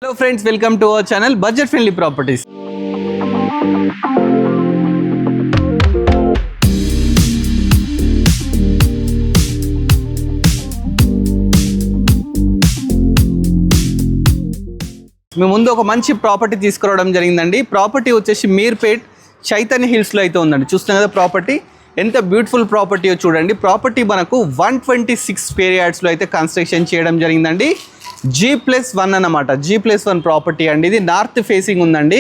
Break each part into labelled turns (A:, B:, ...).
A: Hello friends, welcome to our channel Budget Friendly Properties. మేము ముందు ఒక మంచి ప్రాపర్టీ తీసుకురావడం జరిగిందండి. ప్రాపర్టీ వచ్చేసి మీర్పేట్ చైతన్య హిల్స్లో అయితే ఉందండి. చూస్తున్నాం కదా ప్రాపర్టీ ఎంత బ్యూటిఫుల్ ప్రాపర్టీ చూడండి. ప్రాపర్టీ మనకు 126 స్క్వేర్ యార్డ్స్లో అయితే కన్స్ట్రక్షన్ చేయడం జరిగిందండి. G+1 అన్నమాట. G+1 ప్రాపర్టీ అండి. ఇది నార్త్ ఫేసింగ్ ఉందండి.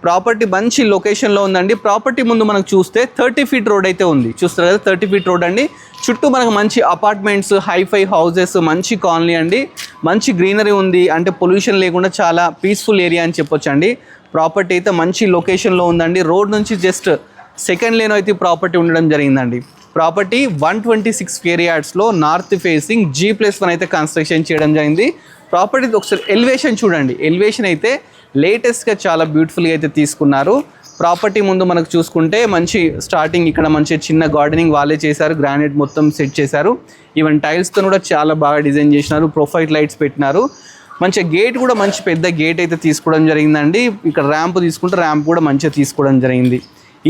A: ప్రాపర్టీ మంచి లొకేషన్లో ఉందండి. ప్రాపర్టీ ముందు మనకు చూస్తే 30 ఫీట్ రోడ్ అయితే ఉంది. చూస్తారు కదా 30 ఫీట్ రోడ్ అండి. చుట్టూ మనకు మంచి అపార్ట్మెంట్స్, హైఫై హౌసెస్, మంచి కాలనీ అండి. మంచి గ్రీనరీ ఉంది, అంటే పొల్యూషన్ లేకుండా చాలా పీస్ఫుల్ ఏరియా అని చెప్పొచ్చు అండి. ప్రాపర్టీ అయితే మంచి లొకేషన్లో ఉందండి. రోడ్ నుంచి జస్ట్ సెకండ్ లేన్ అయితే ప్రాపర్టీ ఉండడం జరిగిందండి. ప్రాపర్టీ 126 స్క్వేర్ యార్డ్స్లో నార్త్ ఫేసింగ్ G+1 అయితే కన్స్ట్రక్షన్ చేయడం జరిగింది. ప్రాపర్టీ ఒకసారి ఎలివేషన్ చూడండి. ఎలివేషన్ అయితే లేటెస్ట్గా చాలా బ్యూటిఫుల్గా అయితే తీసుకున్నారు. ప్రాపర్టీ ముందు మనకు చూసుకుంటే మంచి స్టార్టింగ్ ఇక్కడ మంచి చిన్న గార్డెనింగ్ వాళ్ళే చేశారు. గ్రానైట్ మొత్తం సెట్ చేశారు. ఈవెన్ టైల్స్తో కూడా చాలా బాగా డిజైన్ చేసినారు. ప్రొఫైల్ లైట్స్ పెట్టినారు. మంచిగా గేట్ కూడా మంచి పెద్ద గేట్ అయితే తీసుకోవడం జరిగిందండి. ఇక్కడ ర్యాంప్ తీసుకుంటే ర్యాంప్ కూడా మంచిగా తీసుకోవడం జరిగింది.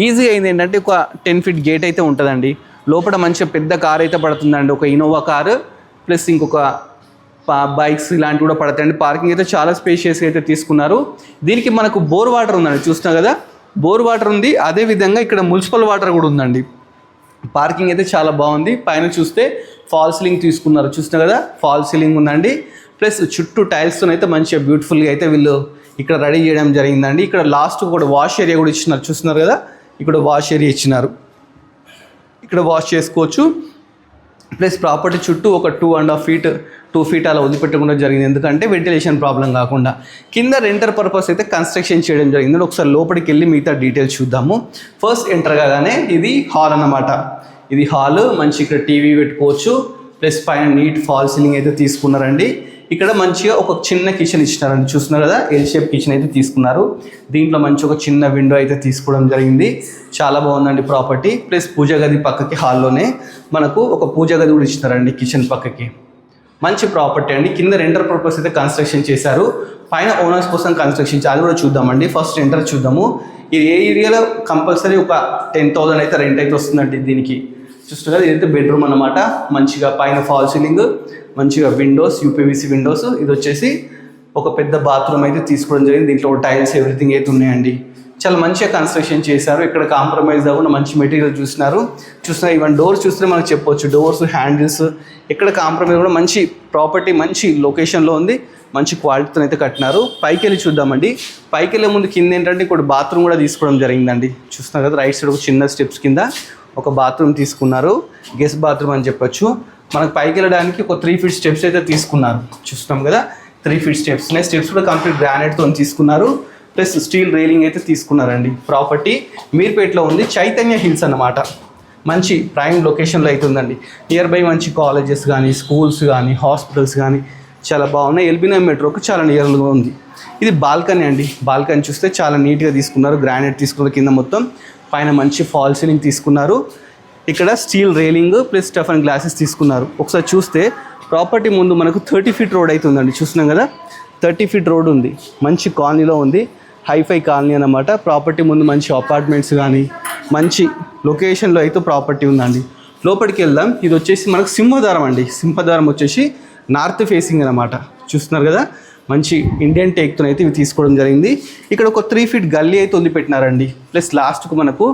A: ఈజీ అయింది ఏంటంటే ఒక 10 ఫీట్ గేట్ అయితే ఉంటుందండి. లోపల మంచిగా పెద్ద కార్ అయితే పడుతుందండి. ఒక ఇన్నోవా కారు ప్లస్ ఇంకొక బైక్స్ ఇలాంటివి కూడా పడతాయండి. పార్కింగ్ అయితే చాలా స్పేషియస్గా అయితే తీసుకున్నారు. దీనికి మనకు బోర్ వాటర్ ఉందండి. చూస్తున్నాం కదా బోర్ వాటర్ ఉంది. అదేవిధంగా ఇక్కడ మున్సిపల్ వాటర్ కూడా ఉందండి. పార్కింగ్ అయితే చాలా బాగుంది. పైన చూస్తే ఫాల్ సీలింగ్ తీసుకున్నారు. చూస్తున్నాం కదా ఫాల్ సీలింగ్ ఉందండి. ప్లస్ చుట్టూ టైల్స్తో అయితే మంచిగా బ్యూటిఫుల్గా అయితే వీళ్ళు ఇక్కడ రెడీ చేయడం జరిగిందండి. ఇక్కడ లాస్ట్ కూడా వాష్ ఏరియా కూడా ఇచ్చినారు. చూస్తున్నారు కదా ఇక్కడ వాష్ ఏరియా ఇచ్చినారు. ఇక్కడ వాష్ చేసుకోవచ్చు. ప్లస్ ప్రాపర్టీ చుట్టూ ఒక 2 ఫీట్ అలా వదిలిపెట్టకుండా జరిగింది. ఎందుకంటే వెంటిలేషన్ ప్రాబ్లం కాకుండా. కింద రెంటర్ పర్పస్ అయితే కన్స్ట్రక్షన్ చేయడం జరిగింది. ఒకసారి లోపలికి వెళ్ళి మిగతా డీటెయిల్స్ చూద్దాము. ఫస్ట్ ఎంటర్ కాగానే ఇది హాల్ అన్నమాట. ఇది హాల్. మంచి ఇక్కడ టీవీ పెట్టుకోవచ్చు. ప్లస్ పైన నీట్ ఫాల్ సీలింగ్ అయితే తీసుకున్నారండి. ఇక్కడ మంచిగా ఒక చిన్న కిచెన్ ఇచ్చినారండి. చూస్తున్నారు కదా ఎల్ షేప్ కిచెన్ అయితే తీసుకున్నారు. దీంట్లో మంచి ఒక చిన్న విండో అయితే తీసుకోవడం జరిగింది. చాలా బాగుందండి ప్రాపర్టీ. ప్లస్ పూజ గది పక్కకి హాల్లోనే మనకు ఒక పూజ గది కూడా ఇచ్చినారండి కిచెన్ పక్కకి. మంచి ప్రాపర్టీ అండి. కింద రెంటర్ పర్పస్ అయితే కన్స్ట్రక్షన్ చేశారు. పైన ఓనర్స్ కోసం కన్స్ట్రక్షన్ అది కూడా చూద్దామండి. ఫస్ట్ రెంటర్ చూద్దాము. ఇది ఏ ఏరియాలో కంపల్సరీ ఒక 10,000 అయితే రెంట్ అయితే వస్తుందండి దీనికి. చూస్తున్నారు కదా ఇదైతే బెడ్రూమ్ అన్నమాట. మంచిగా పైన ఫాల్ సీలింగ్, మంచిగా విండోస్, యూపీవీసీ విండోస్. ఇది వచ్చేసి ఒక పెద్ద బాత్రూమ్ అయితే తీసుకోవడం జరిగింది. దీంట్లో టైల్స్ ఎవ్రీథింగ్ అయితే ఉన్నాయండి. చాలా మంచిగా కన్స్ట్రక్షన్ చేశారు. ఇక్కడ కాంప్రమైజ్ అవ్వకుండా మంచి మెటీరియల్ చూస్తున్నారు. ఈవెన్ డోర్స్ చూస్తే మనకు చెప్పొచ్చు. డోర్స్, హ్యాండిల్స్ ఎక్కడ కాంప్రమైజ్ కూడా మంచి ప్రాపర్టీ మంచి లొకేషన్లో ఉంది. మంచి క్వాలిటీతో అయితే కట్టినారు. పైకి వెళ్ళి చూద్దామండి. పైకి వెళ్ళే ముందు కింద ఏంటంటే ఇక్కడ బాత్రూమ్ కూడా తీసుకోవడం జరిగిందండి. చూస్తున్నారు కదా రైట్ సైడ్ ఒక చిన్న స్టెప్స్ కింద ఒక బాత్రూమ్ తీసుకున్నారు. గెస్ట్ బాత్రూమ్ అని చెప్పొచ్చు. మనకు పైకి వెళ్ళడానికి ఒక 3 ఫీట్ స్టెప్స్ అయితే తీసుకున్నారు. చూస్తున్నాం కదా 3 ఫీట్ స్టెప్స్. స్టెప్స్ కూడా కంప్లీట్ గ్రానైట్తో తీసుకున్నారు. ప్లస్ స్టీల్ రైలింగ్ అయితే తీసుకున్నారండి. ప్రాపర్టీ మీర్పేట్లో ఉంది. చైతన్య హిల్స్ అన్నమాట. మంచి ప్రైమ్ లొకేషన్లో అయితే ఉందండి. నియర్ బై మంచి కాలేజెస్ కానీ, స్కూల్స్ కానీ, హాస్పిటల్స్ కానీ చాలా బాగున్నాయి. ఎల్బీ మెట్రోకు చాలా నియర్గా ఉంది. ఇది బాల్కనీ అండి. బాల్కనీ చూస్తే చాలా నీట్గా తీసుకున్నారు. గ్రానైట్ తీసుకున్నారు. కింద మొత్తం పైన మంచి ఫాల్ సీలింగ్ తీసుకున్నారు. ఇక్కడ steel railing plus Stefan glasses తీసుకున్నారు. ఒకసారి చూస్తే ప్రాపర్టీ ముందు మనకు 30 ఫీట్ రోడ్ అయితే ఉందండి. చూస్తున్నాం కదా 30 ఫీట్ రోడ్ ఉంది. మంచి కాలనీలో ఉంది. హైఫై కాలనీ అన్నమాట. ప్రాపర్టీ ముందు మంచి అపార్ట్మెంట్స్ కానీ మంచి లొకేషన్లో అయితే ప్రాపర్టీ ఉందండి. లోపలికి వెళ్దాం. ఇది వచ్చేసి మనకు సింహద్వారం అండి. సింహద్వారం వచ్చేసి నార్త్ ఫేసింగ్ అన్నమాట. చూస్తున్నారు కదా మంచి ఇండియన్ టేక్తో అయితే ఇవి తీసుకోవడం జరిగింది. ఇక్కడ ఒక 3 ఫీట్ గల్లీ అయితే వదిలిపెట్టినారండి. ప్లస్ లాస్ట్కు మనకు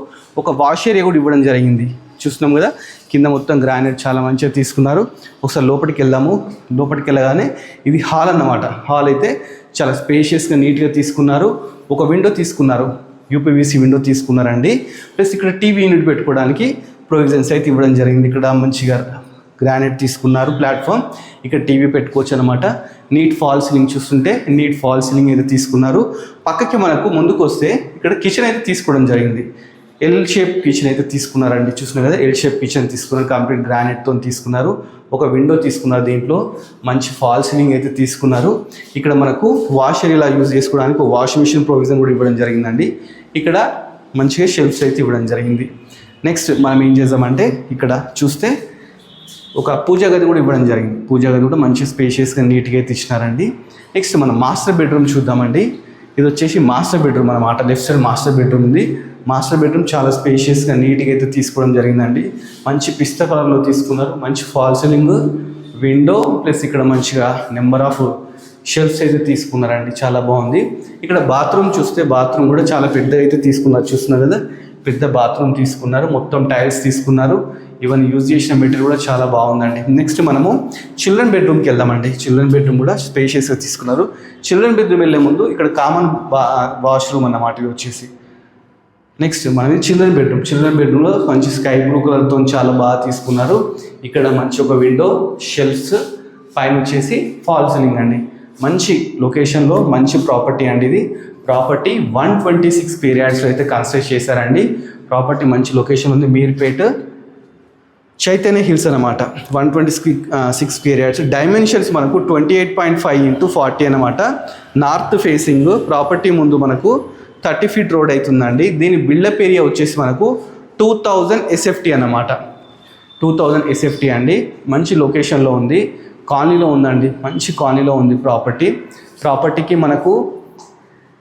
A: ఒక వాష్ ఏరియా కూడా ఇవ్వడం జరిగింది. చూస్తున్నాం కదా కింద మొత్తం గ్రానైట్ చాలా మంచిగా తీసుకున్నారు. ఒకసారి లోపలికి వెళ్దాము. లోపలికి వెళ్ళగానే ఇది హాల్ అన్నమాట. హాల్ అయితే చాలా స్పేషియస్గా నీట్గా తీసుకున్నారు. ఒక విండో తీసుకున్నారు. యూపీవీసీ విండో తీసుకున్నారండి. ప్లస్ ఇక్కడ టీవీ యూనిట్ పెట్టుకోవడానికి ప్రొవిజన్స్ అయితే ఇవ్వడం జరిగింది. ఇక్కడ మంచిగా గ్రానైట్ తీసుకున్నారు ప్లాట్ఫామ్. ఇక్కడ టీవీ పెట్టుకోవచ్చు అనమాట. నీట్ ఫాల్ సీలింగ్ చూస్తుంటే నీట్ ఫాల్ సీలింగ్ అయితే తీసుకున్నారు. పక్కకి మనకు ముందుకు వస్తే ఇక్కడ కిచెన్ అయితే తీసుకోవడం జరిగింది. ఎల్ షేప్ కిచెన్ అయితే తీసుకున్నారండి. చూస్తున్నారు కదా ఎల్ షేప్ కిచెన్ తీసుకున్నారు. కంప్లీట్ గ్రానైట్తో తీసుకున్నారు. ఒక విండో తీసుకున్నారు. దీంట్లో మంచి ఫాల్ సీలింగ్ అయితే తీసుకున్నారు. ఇక్కడ మనకు వాష్ ఏరియా యూజ్ చేసుకోవడానికి వాషింగ్ మిషన్ ప్రొవిజన్ కూడా ఇవ్వడం జరిగిందండి. ఇక్కడ మంచిగా షెల్ఫ్స్ అయితే ఇవ్వడం జరిగింది. నెక్స్ట్ మనం ఏం చేద్దామంటే ఇక్కడ చూస్తే ఒక పూజ గది కూడా ఇవ్వడం జరిగింది. పూజ గది కూడా మంచి స్పేషియస్గా నీట్గా అయితే ఇచ్చినారండి. నెక్స్ట్ మనం మాస్టర్ బెడ్రూమ్ చూద్దామండి. ఇది వచ్చేసి మాస్టర్ బెడ్రూమ్ అన్నమాట. లెఫ్ట్ సైడ్ మాస్టర్ బెడ్రూమ్ ఉంది. మాస్టర్ బెడ్రూమ్ చాలా స్పేషియస్గా నీట్గా అయితే తీసుకోవడం జరిగిందండి. మంచి పిస్తా కలర్లో తీసుకున్నారు. మంచి ఫాల్ సీలింగ్, విండో ప్లస్ ఇక్కడ మంచిగా నెంబర్ ఆఫ్ షెల్ఫ్స్ అయితే తీసుకున్నారండి. చాలా బాగుంది. ఇక్కడ బాత్రూమ్ చూస్తే బాత్రూమ్ కూడా చాలా పెద్ద అయితే తీసుకున్నారు. చూస్తున్నారు కదా, పెద్ద బాత్రూమ్ తీసుకున్నారు. మొత్తం టైల్స్ తీసుకున్నారు. ఈవెన్ యూజ్ చేసిన మెటీరియల్ కూడా చాలా బాగుందండి. నెక్స్ట్ మనము చిల్డ్రన్ బెడ్రూమ్కి వెళ్దామండి. చిల్డ్రన్ బెడ్రూమ్ కూడా స్పేషియస్గా తీసుకున్నారు. చిల్డ్రన్ బెడ్రూమ్ వెళ్ళే ముందు ఇక్కడ కామన్ వాష్రూమ్ అన్నమాట ఇది వచ్చేసి. నెక్స్ట్ మనది చిల్డ్రన్ బెడ్రూమ్. చిల్డ్రన్ బెడ్రూమ్లో మంచి స్కై బ్లూ కలర్తో చాలా బాగా తీసుకున్నారు. ఇక్కడ మంచి ఒక విండో, షెల్ఫ్స్, పైన వచ్చేసి ఫాల్ సీలింగ్ అండి. మంచి లొకేషన్లో మంచి ప్రాపర్టీ అండి. ఇది ప్రాపర్టీ 126 స్క్వేర్ యార్డ్స్లో అయితే కన్స్ట్రక్ట్ చేశారండి. ప్రాపర్టీ మంచి లొకేషన్ ఉంది. మీర్పేట్ చైతన్య హిల్స్ అనమాట. 126 స్క్వేర్ యార్డ్స్. డైమెన్షన్స్ మనకు 28.5 x 40 అనమాట. North facing. ప్రాపర్టీ ముందు మనకు 30 feet రోడ్ అవుతుందండి. దీని బిల్డప్ ఏరియా వచ్చేసి మనకు 2000 SFT అన్నమాట. 2000 SFT అండి. మంచి లొకేషన్లో ఉంది. కాలనీలో ఉందండి. మంచి కాలనీలో ఉంది ప్రాపర్టీ. ప్రాపర్టీకి మనకు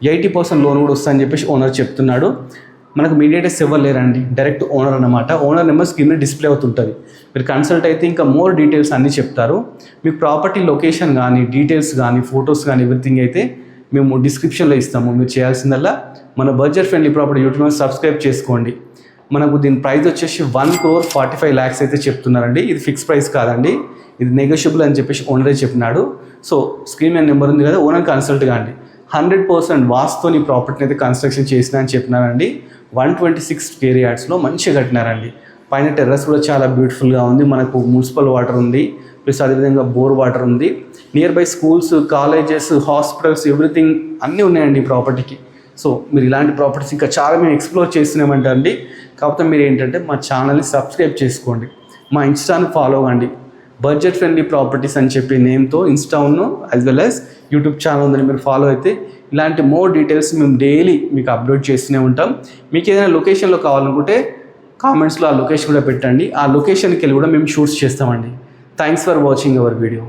A: 80% లోన్ కూడా వస్తుందని చెప్పేసి ఓనర్ చెప్తున్నాడు. మనకు మీడియేటర్స్ ఎవరు లేరండి, డైరెక్ట్ ఓనర్ అన్నమాట. ఓనర్ నెంబర్ స్క్రీన్ డిస్ప్లే అవుతుంటుంది. మీరు కన్సల్ట్ అయితే ఇంకా మోర్ డీటెయిల్స్ అన్నీ చెప్తారు. మీ ప్రాపర్టీ లొకేషన్ కానీ, డీటెయిల్స్ కానీ, ఫొటోస్ కానీ ఎవ్రీథింగ్ అయితే మేము డిస్క్రిప్షన్లో ఇస్తాము. మీరు చేయాల్సిందల్లా మన budget friendly property YouTube subscribe చేసుకోండి. మనకు దీని ప్రైస్ వచ్చేసి 1,45 lakhs అయితే చెప్తున్నారండి. ఇది ఫిక్స్ ప్రైస్ కాదండి, ఇది నెగోషియబుల్ అని చెప్పేసి ఓనరే చెప్పినాడు. సో స్క్రీన్ మీద నెంబర్ ఉంది కదా, ఓనర్ కన్సల్ట్ కాండి. 100% వాస్తోని ప్రాపర్టీని అయితే కన్స్ట్రక్షన్ చేసిన అని చెప్పినారండి. 126 స్క్వేర్ యార్డ్స్లో మంచిగా కట్టినారండి. పైన టెర్రస్ కూడా చాలా బ్యూటిఫుల్గా ఉంది. మనకు మున్సిపల్ వాటర్ ఉంది, ప్లస్ అదేవిధంగా బోర్ వాటర్ ఉంది. Near by schools, colleges, hospitals everything అన్నీ ఉన్నాయండి ఈ ప్రాపర్టీకి. సో మీరు ఇలాంటి ప్రాపర్టీస్ ఇంకా చాలా మేము ఎక్స్ప్లోర్ చేస్తున్నామంటే అండి. కాకపోతే మీరు ఏంటంటే మా ఛానల్ని సబ్స్క్రైబ్ చేసుకోండి, మా ఇన్స్టాని ఫాలో అవ్వండి. బడ్జెట్ ఫ్రెండ్లీ ప్రాపర్టీస్ అని చెప్పి నేమ్తో ఇన్స్టాను as well as YouTube channel ఉందని మీరు ఫాలో అయితే ఇలాంటి మోర్ డీటెయిల్స్ మేము డైలీ మీకు అప్లోడ్ చేస్తూనే ఉంటాం. మీకు ఏదైనా లొకేషన్లో కావాలనుకుంటే కామెంట్స్లో ఆ లొకేషన్ కూడా పెట్టండి. ఆ లొకేషన్కి వెళ్ళి కూడా మేము షూట్స్ చేస్తామండి. Thanks for watching our video.